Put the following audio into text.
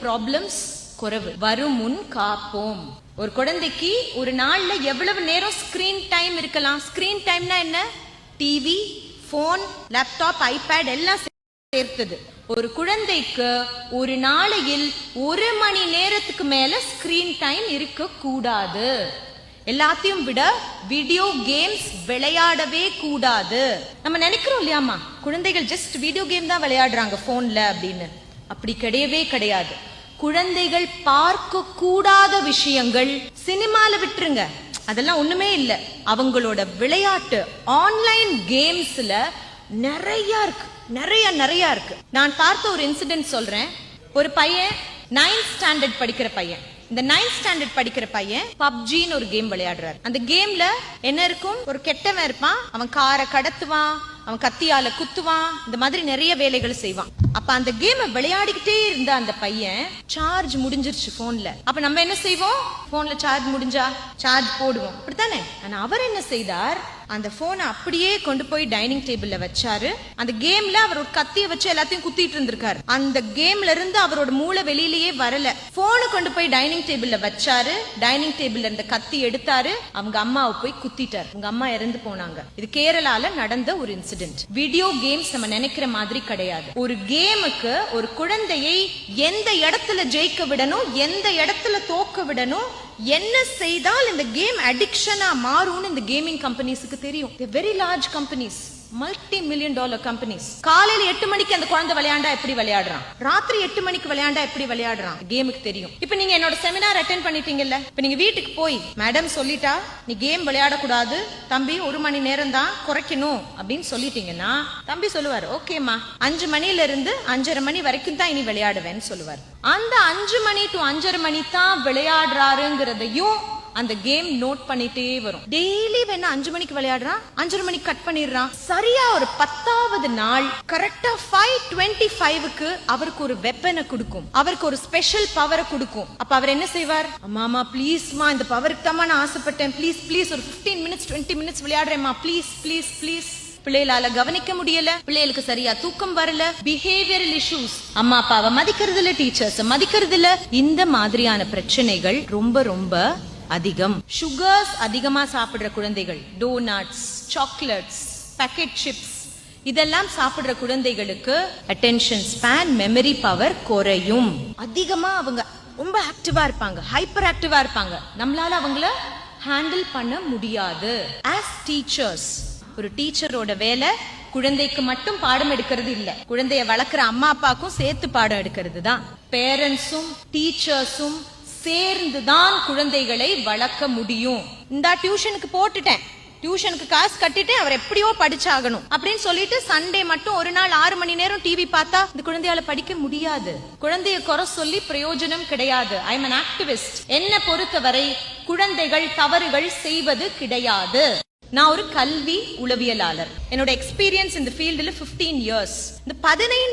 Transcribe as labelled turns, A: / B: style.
A: Problems குறைவு. வரும் முன் காப்போம். ஒரு குழந்தைக்கு ஒரு நாள்ல எவ்வளவு நேரம் ஸ்கிரீன் டைம் இருக்கலாம்? ஸ்கிரீன் டைம்னா என்ன? டிவி, போன், லேப்டாப், ஐபேட் எல்லாம் சேர்த்தது. ஒரு குழந்தைக்கு ஒரு நாளையில் 1 மணி நேரத்துக்கு மேல ஸ்கிரீன் டைம் இருக்க கூடாது. எல்லாத்தையும் விட வீடியோ கேம்ஸ் விளையாடவே கூடாது. நம்ம நினைக்கிறோம் இல்லையாமா, குழந்தைகள் ஜஸ்ட் வீடியோ கேம் தான் விளையாடுறாங்க போன்ல அப்படின்னு. அப்படி கிடையவே கிடையாது. குழந்தைகள் பார்க்க கூடாத விஷயங்கள் சினிமால விட்டுருங்க, அதெல்லாம் ஒண்ணுமே இல்ல. அவங்களோட விளையாட்டு ஆன்லைன் கேம்ஸ்ல நிறைய இருக்கு, நிறைய இருக்கு. நான் பார்த்த ஒரு இன்சிடென்ட் சொல்றேன். ஒரு பையன் 9th ஸ்டாண்டர்ட் படிக்கிற பையன். இந்த 9th ஸ்டாண்டர்ட் படிக்கிற பையன் பப்ஜின்னு ஒரு கேம் விளையாடுறாரு. அந்த கேம்ல என்ன இருக்கும்? ஒரு கெட்டவன் இருப்பான், அவன் காரை கடத்துவான், அவன் கத்தியால குத்துவான், இந்த மாதிரி நிறைய வேலைகள் செய்வான். அப்ப அந்த கேம் விளையாடிக்கிட்டே இருந்த அந்த பையன் சார்ஜ் முடிஞ்சிருச்சு போன்ல. அப்ப நம்ம என்ன செய்வோம்? போன்ல சார்ஜ் முடிஞ்சா சார்ஜ் போடுவோம், அப்படித்தானே? ஆனா அவர் என்ன செய்தார்? அந்த போனை அப்படியே கொண்டு போய் டைனிங் டேபிள்ல வச்சாரு. அந்த கேம்ல அவர் ஒரு கத்திய வச்சு எல்லாத்தையும் குத்திட்டு இருந்திருக்காரு. அந்த கேம்ல இருந்து அவரோட மூளை வெளியிலேயே வரல. போனை கொண்டு போய் டைனிங் டேபிள்ல வச்சாரு. டைனிங் டேபிள்ல இருந்த கத்தி எடுத்தாரு. அவங்க அம்மாவை போய் குத்திட்டாரு. அவங்க அம்மா இறந்து போனாங்க. இது கேரளால நடந்த ஒரு இன்சிடென்ட். வீடியோ கேம்ஸ் நம்ம நினைக்கிற மாதிரி கிடையாது. ஒரு கேமுக்கு ஒரு குழந்தையை எந்த இடத்துல ஜெயிக்க விடணும், எந்த இடத்துல தோக்க விடணும், என்ன செய்தால் இந்த கேம் அடிக்ஷனா மாறும்னு இந்த கேமிங் கம்பெனிஸ்க்கு தெரியும். Very large companies, multi-million-dollar companies. காலையில 8 மணிக்கு அந்த குழந்தை விளையாண்டா எப்படி விளையாடுறான், ராத்திரி 8 மணிக்கு விளையாண்டா எப்படி விளையாடுறான், கேமுக்கு தெரியும். இப்ப நீங்க என்னோட செமினார் அட்டென்ட் பண்ணிட்டீங்கல்ல, இப்ப நீங்க வீட்டுக்கு போய் மேடம் சொல்லிட்டா நீ கேம் விளையாடக்கூடாது தம்பி, 1 மணி நேரம் தான் குறைக்கணும் அப்படின்னு சொல்லிட்டீங்கன்னா தம்பி சொல்லுவார், ஓகேமா 5 மணில இருந்து 5:30 மணி வரைக்கும் தான் இனி விளையாடுவேன்னு சொல்லுவார். அந்த 5 மணி to 5:30 மணி தான் விளையாடுறாருங்கிறதையும் அந்த கேம் நோட் பண்ணிட்டே வரும். டெய்லி வேணா 5 மணிக்கு விளையாடுறான், 5:30 மணிக்கு கட் பண்ணிடுறான். சரியா ஒரு 10வது நாள் கரெக்டா 5:25க்கு அவருக்கு ஒரு வெப்பனை கொடுக்கும், அவருக்கு ஒரு ஸ்பெஷல் பவரை கொடுக்கும். அப்ப அவர் என்ன செய்வார்? அம்மா ப்ளீஸ்மா, இந்த பவருக்கு தான் நான் ஆசைப்பட்டேன், ப்ளீஸ் ஒரு 15 மினிட்ஸ் 20 மினிட்ஸ் விளையாடுறேம்மா, ப்ளீஸ். பிள்ளைகளால கவனிக்க முடியல, பிள்ளைகளுக்கு சரியா தூக்கம் வரல, பிஹேவியரல் இஷ்யூஸ், அம்மா அப்பாவை மதிக்கிறது இல்ல, டீச்சர்ஸ் மதிக்கிறது இல்ல. இந்த மாதிரியான பிரச்சனைகள் ரொம்ப அதிகம். சுகர்ஸ் அதிகமா சாப்பிடுற குழந்தைகள், டோனட்ஸ், சாக்லேட்ஸ், பேக்கெட் சிப்ஸ், இதெல்லாம் சாப்பிடுற குழந்தைகளுக்கு அட்டென்ஷன் ஸ்பேன், மெமரி பவர் குறையும். அதிகமா அவங்க ரொம்ப ஆக்டிவா இருப்பாங்க, ஹைப்பர் ஆக்டிவா இருப்பாங்க. நம்மளால அவங்கள ஹேண்டில் பண்ண முடியாது. ஆஸ் டீச்சர்ஸ், ஒரு டீச்சரோட வேலை குழந்தைக்கு மட்டும் பாடம் எடுக்கிறது இல்ல, குழந்தைய வளர்க்கிற அம்மா அப்பாக்கும் சேர்த்து பாடம் எடுக்கிறது தான். பேரண்ட்ஸும் டீச்சர்ஸும் சேர்ந்துதான் குழந்தைகளை வளர்க்க முடியும். இந்த டியூஷனுக்கு போட்டுட்டேன், டியூஷனுக்கு காசு கட்டிட்டேன், அவர் எப்படியோ படிச்சாகணும் அப்படின்னு சொல்லிட்டு சண்டே மட்டும் ஒரு நாள் 6 மணி நேரம் டிவி பார்த்தா இந்த குழந்தையால படிக்க முடியாது. குழந்தைய குறை சொல்லி பிரயோஜனம் கிடையாது. I am an activist. என்ன பொறுத்தவரை குழந்தைகள் தவறுகள் செய்வது கிடையாது. நான் ஒரு கல்வி உளவியலாளர். என்னோட எக்ஸ்பீரியன்ஸ் இந்த ஃபீல்டுல 15 இயர்ஸ். இந்த 15